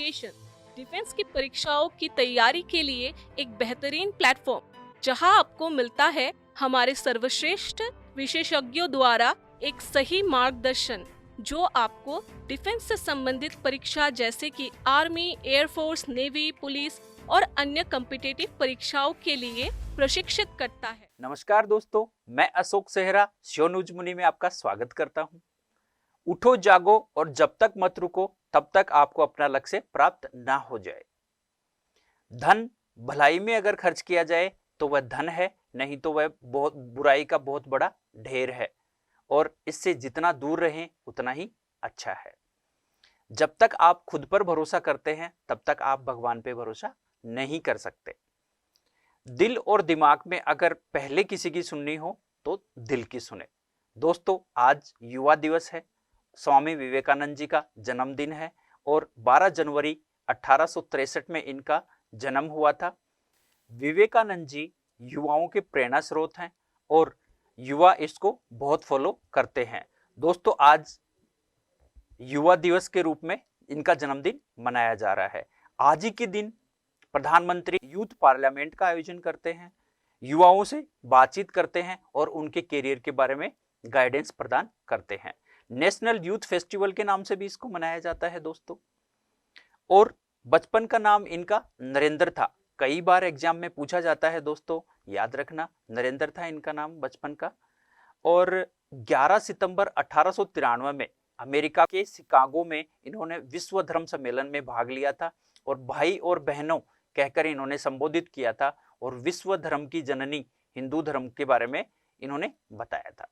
Education defence की परीक्षाओं की तैयारी के लिए एक बेहतरीन प्लेटफॉर्म जहां आपको मिलता है हमारे सर्वश्रेष्ठ विशेषज्ञों द्वारा एक सही मार्गदर्शन जो आपको डिफेंस से संबंधित परीक्षा जैसे कि आर्मी, एयरफोर्स, नेवी, पुलिस और अन्य कॉम्पिटिटिव परीक्षाओं के लिए प्रशिक्षित करता है। नमस्कार दोस्तों, मैं अशोक सेहरा श्योर न्यूज मुनि में आपका स्वागत करता हूं। उठो जागो और जब तक मत रुको तब तक आपको अपना लक्ष्य प्राप्त ना हो जाए। धन भलाई में अगर खर्च किया जाए तो वह धन है, नहीं तो वह बहुत बुराई का बहुत बड़ा ढेर है और इससे जितना दूर रहें उतना ही अच्छा है। जब तक आप खुद पर भरोसा करते हैं तब तक आप भगवान पे भरोसा नहीं कर सकते। दिल और दिमाग में अगर पहले किसी की सुननी हो तो दिल की सुने। दोस्तों, आज युवा दिवस है, स्वामी विवेकानंद जी का जन्मदिन है और 12 जनवरी 1863 में इनका जन्म हुआ था। विवेकानंद जी युवाओं के प्रेरणा स्रोत हैं और युवा इसको बहुत फॉलो करते हैं। दोस्तों, आज युवा दिवस के रूप में इनका जन्मदिन मनाया जा रहा है। आज ही के दिन प्रधानमंत्री यूथ पार्लियामेंट का आयोजन करते हैं, युवाओं से बातचीत करते हैं और उनके करियर के बारे में गाइडेंस प्रदान करते हैं। नेशनल यूथ फेस्टिवल के नाम से भी इसको मनाया जाता है दोस्तों। और बचपन का नाम इनका नरेंद्र था। कई बार एग्जाम में पूछा जाता है दोस्तों, याद रखना, नरेंद्र था इनका नाम बचपन का। और 11 सितंबर 1893 में अमेरिका के शिकागो में इन्होंने विश्व धर्म सम्मेलन में भाग लिया था और भाई और बहनों कहकर इन्होंने संबोधित किया था और विश्व धर्म की जननी हिंदू धर्म के बारे में इन्होंने बताया था।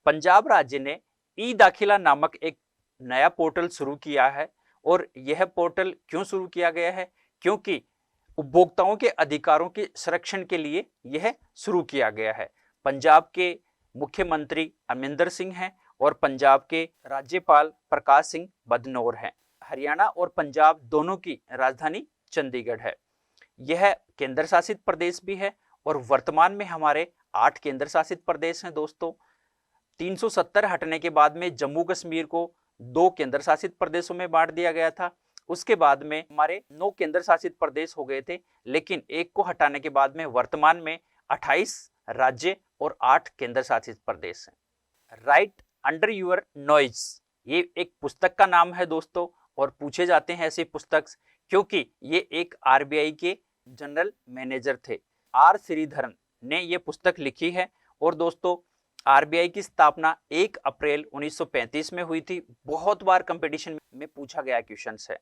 पंजाब राज्य ने ई दाखिला नामक एक नया पोर्टल शुरू किया है और यह पोर्टल क्यों शुरू किया गया है? क्योंकि उपभोक्ताओं के अधिकारों के संरक्षण के लिए यह शुरू किया गया है। पंजाब के मुख्यमंत्री अमरिंदर सिंह हैं और पंजाब के राज्यपाल प्रकाश सिंह बदनौर हैं। हरियाणा और पंजाब दोनों की राजधानी चंडीगढ़ है। यह केंद्र शासित प्रदेश भी है और वर्तमान में हमारे 8 केंद्र शासित प्रदेश हैं दोस्तों। 370 हटने के बाद में जम्मू कश्मीर को 2 केंद्र शासित प्रदेशों में बांट दिया गया था। उसके बाद में हमारे 9 केंद्र शासित प्रदेश हो गए थे, लेकिन एक को हटाने के बाद में वर्तमान में 28 राज्य और 8 केंद्र शासित प्रदेश हैं। राइट अंडर योर नॉइज, ये एक पुस्तक का नाम है दोस्तों और पूछे जाते हैं ऐसी पुस्तक क्योंकि ये एक आरबीआई के जनरल मैनेजर थे। आर श्रीधरन ने ये पुस्तक लिखी है। और दोस्तों, आरबीआई की स्थापना 1 अप्रैल 1935 में हुई थी। बहुत बार कंपटीशन में पूछा गया क्वेश्चन है।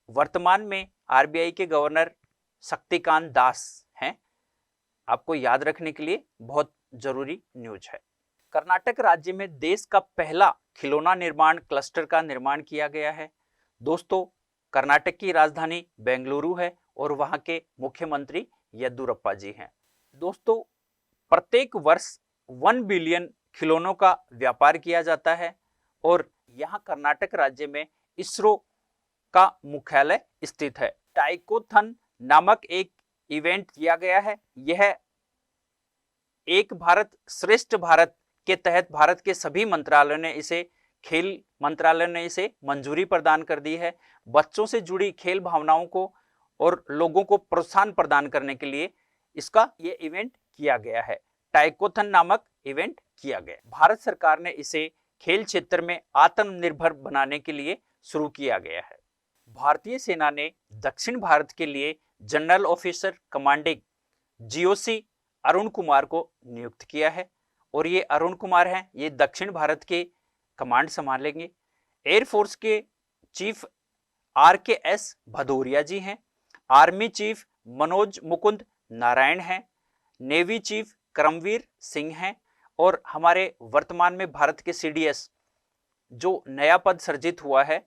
वर्तमान में आरबीआई के गवर्नर शक्तिकांत दास हैं। आपको याद रखने के लिए बहुत जरूरी न्यूज है। कर्नाटक राज्य में देश का पहला खिलौना निर्माण क्लस्टर का निर्माण किया गया है। दोस्तों, कर्नाटक की राजधानी बेंगलुरु है और वहां के मुख्यमंत्री येदियुरप्पा जी हैं। दोस्तों, प्रत्येक वर्ष 1 बिलियन खिलौनों का व्यापार किया जाता है और यहाँ कर्नाटक राज्य में इसरो का मुख्यालय स्थित है। टाइकोथन नामक एक इवेंट किया गया है। यह एक भारत श्रेष्ठ भारत के तहत भारत के सभी मंत्रालयों ने इसे खेल मंत्रालय ने इसे मंजूरी प्रदान कर दी है। बच्चों से जुड़ी खेल भावनाओं को और लोगों को प्रोत्साहन प्रदान करने के लिए इसका ये इवेंट किया गया है। टाइकोथन नामक इवेंट किया गया। भारत सरकार ने इसे खेल क्षेत्र में आत्मनिर्भर बनाने के लिए शुरू किया गया है। भारतीय सेना ने दक्षिण भारत के लिए general officer commanding GOC Arun Kumar को नियुक्त किया है और ये अरुण कुमार हैं, ये दक्षिण भारत के कमांड संभालेंगे। एयरफोर्स के चीफ RKS भदौरिया जी हैं। आर्मी चीफ मनोज मुकुंद नारायण हैं। नेवी चीफ करमवीर सिंह हैं और हमारे वर्तमान में भारत के CDS जो नया पद सर्जित हुआ है,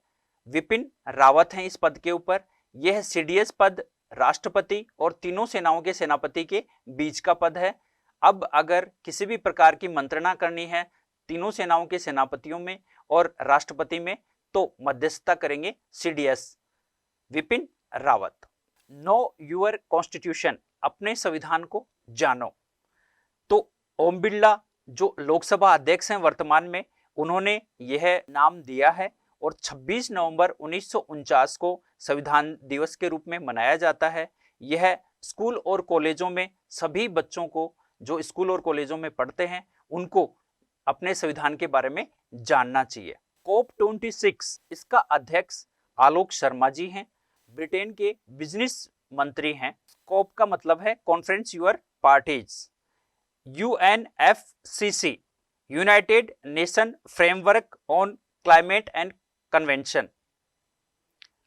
विपिन रावत हैं इस पद के ऊपर। यह CDS पद राष्ट्रपति और तीनों सेनाओं के सेनापति के बीच का पद है। अब अगर किसी भी प्रकार की मंत्रणा करनी है तीनों सेनाओं के सेनापतियों में और राष्ट्रपति में, तो मध्यस्थता करेंगे CDS Vipin Rawat. Know your constitution, अपने संविधान को जानो। तो ओम बिरला जो लोकसभा अध्यक्ष हैं वर्तमान में, उन्होंने यह नाम दिया है और 26 नवंबर 1949 को संविधान दिवस के रूप में मनाया जाता है। यह स्कूल और कॉलेजों में सभी बच्चों को जो स्कूल और कॉलेजों में पढ़ते हैं उनको अपने संविधान के बारे में जानना चाहिए। COP26 इसका अध्यक्ष आलोक शर्मा जी हैं, ब्रिटेन के बिजनेस मंत्री हैं। COP का मतलब है conference your parties. UNFCC United Nation framework on climate and convention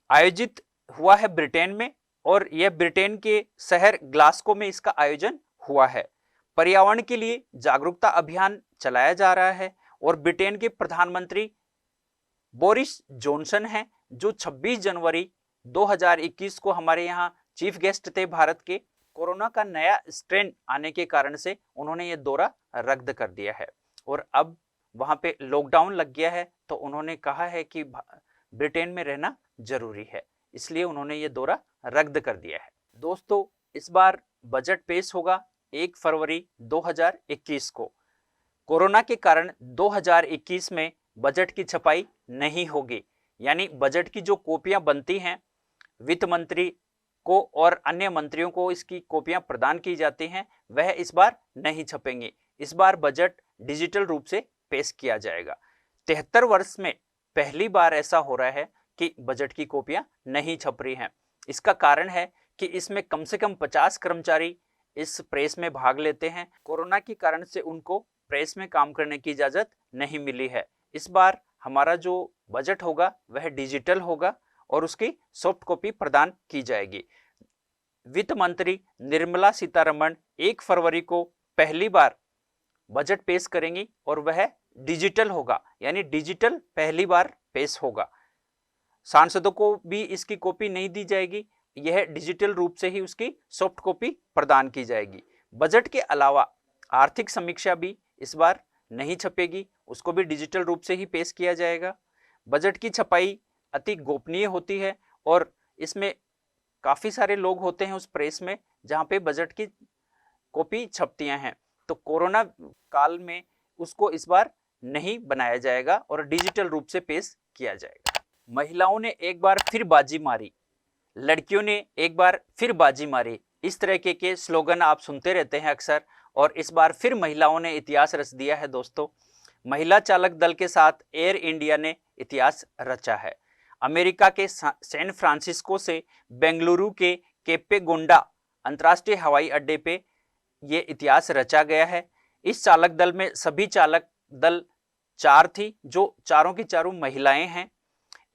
आयोजित हुआ है ब्रिटेन में और यह ब्रिटेन के शहर ग्लासगो में इसका आयोजन हुआ है। पर्यावरण के लिए जागरूकता अभियान चलाया जा रहा है और ब्रिटेन के प्रधानमंत्री बोरिस जॉनसन हैं जो 26 जनवरी 2021 को हमारे यहाँ चीफ गेस्ट थे भारत के। कोरोना का नया स्ट्रेन आने के कारण से उन्होंने ये दौरा रद्द कर दिया है और अब वहां पे लॉकडाउन लग गया है, तो उन्होंने कहा है कि ब्रिटेन में रहना जरूरी है, इसलिए उन्होंने ये दौरा रद्द कर दिया है। दोस्तों, इस बार बजट पेश होगा 1 फरवरी 2021 को। कोरोना के कारण 2021 में बजट की छपाई नहीं होगी, यानी बजट की जो कॉपियां बनती हैं वित्त मंत्री को और अन्य मंत्रियों को इसकी कॉपियां प्रदान की जाती हैं, वह इस बार नहीं छपेंगे। इस बार बजट डिजिटल रूप से पेश किया जाएगा। 73 वर्ष में पहली बार ऐसा हो रहा है कि बजट की कॉपियां नहीं छप रही हैं। इसका कारण है कि इसमें कम से कम 50 कर्मचारी इस प्रेस में भाग लेते हैं। कोरोना के कारण से उनको प्रेस में काम करने की इजाजत नहीं मिली है। इस बार हमारा जो बजट होगा वह डिजिटल होगा और उसकी सॉफ्ट कॉपी प्रदान की जाएगी। वित्त मंत्री निर्मला सीतारमण 1 फरवरी को पहली बार बजट पेश करेंगी और वह डिजिटल होगा, यानी डिजिटल पहली बार पेश होगा। सांसदों को भी इसकी कॉपी नहीं दी जाएगी, यह डिजिटल रूप से ही उसकी सॉफ्ट कॉपी प्रदान की जाएगी। बजट के अलावा आर्थिक समीक्षा भी इस बार नहीं छपेगी, उसको भी डिजिटल रूप से ही पेश किया जाएगा। बजट की छपाई अति गोपनीय होती है और इसमें काफी सारे लोग होते हैं उस प्रेस में जहां पे बजट की कॉपी छपतियां हैं, तो कोरोना काल में उसको इस बार नहीं बनाया जाएगा और डिजिटल रूप से पेश किया जाएगा। महिलाओं ने एक बार फिर बाजी मारी, लड़कियों ने एक बार फिर बाजी मारी, इस तरह के स्लोगन आप सुनते रहते हैं अक्सर, और इस बार फिर महिलाओं ने इतिहास रच दिया है। दोस्तों, महिला चालक दल के साथ एयर इंडिया ने इतिहास रचा है। अमेरिका के सैन फ्रांसिस्को से बेंगलुरु के केप्पेगोंडा अंतर्राष्ट्रीय हवाई अड्डे पे ये इतिहास रचा गया है। इस चालक दल में सभी चालक दल 4 थी, जो चारों की चारों महिलाएं हैं।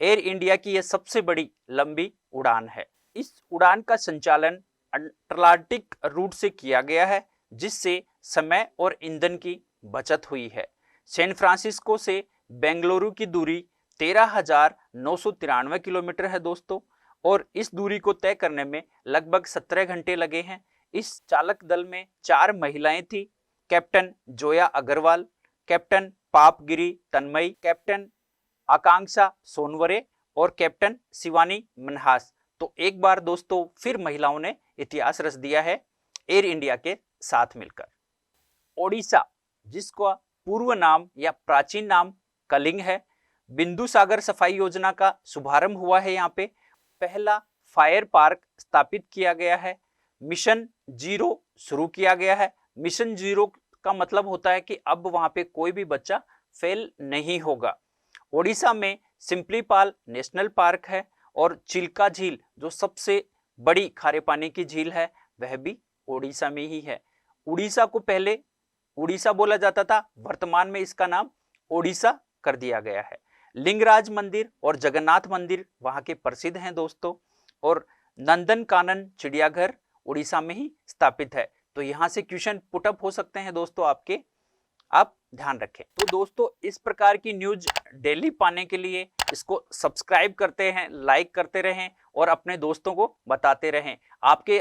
एयर इंडिया की यह सबसे बड़ी लंबी उड़ान है। इस उड़ान का संचालन अटलांटिक रूट से किया गया है, जिससे समय और ईंधन की बचत हुई है। सैन फ्रांसिस्को से बेंगलुरु की दूरी 13,993 किलोमीटर है दोस्तों, और इस दूरी को तय करने में लगभग 17 घंटे लगे हैं। इस चालक दल में 4 महिलाएं थी, captain Zoya Agarwal, captain Papagiri Tanmayi, captain Akanksha Sonware और कैप्टन शिवानी मनहास। तो एक बार दोस्तों फिर महिलाओं ने इतिहास रच दिया है एयर इंडिया के साथ मिलकर। ओडिशा, जिसका पूर्व नाम या प्राचीन नाम कलिंग है, बिंदु सागर सफाई योजना का शुभारंभ हुआ है। यहाँ पे पहला फायर पार्क स्थापित किया गया है। मिशन 0 शुरू किया गया है। मिशन 0 का मतलब होता है कि अब वहां पे कोई भी बच्चा फेल नहीं होगा। ओडिशा में सिंपलीपाल नेशनल पार्क है और चिल्का झील, जो सबसे बड़ी खारे पानी की झील है, वह भी ओडिशा में ही है। उड़ीसा को पहले उड़ीसा बोला जाता था, वर्तमान में इसका नाम ओडिशा कर दिया गया है। लिंगराज मंदिर और जगन्नाथ मंदिर वहां के प्रसिद्ध हैं दोस्तों, और नंदनकानन चिड़ियाघर उड़ीसा में ही स्थापित है। तो यहाँ से क्वेश्चन पुटअप हो सकते हैं दोस्तों आपके, आप ध्यान रखें। तो दोस्तों, इस प्रकार की न्यूज डेली पाने के लिए इसको सब्सक्राइब करते हैं, लाइक करते रहें और अपने दोस्तों को बताते रहें। आपके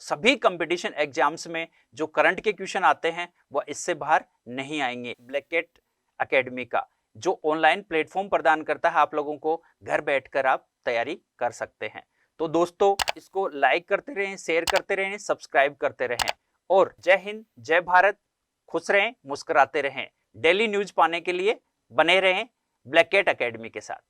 सभी कंपटीशन एग्जाम्स में जो करंट के क्वेश्चन आते हैं वह इससे बाहर नहीं आएंगे। ब्लैकेट एकेडमी का जो ऑनलाइन प्लेटफॉर्म प्रदान करता है, आप लोगों को घर बैठकर आप तैयारी कर सकते हैं। तो दोस्तों, इसको लाइक करते रहें, शेयर करते रहें, सब्सक्राइब करते रहें, और जय हिंद, जय भारत। खुश रहें, मुस्कुराते रहें। डेली न्यूज पाने के लिए बने रहें ब्लैकेट एकेडमी के साथ।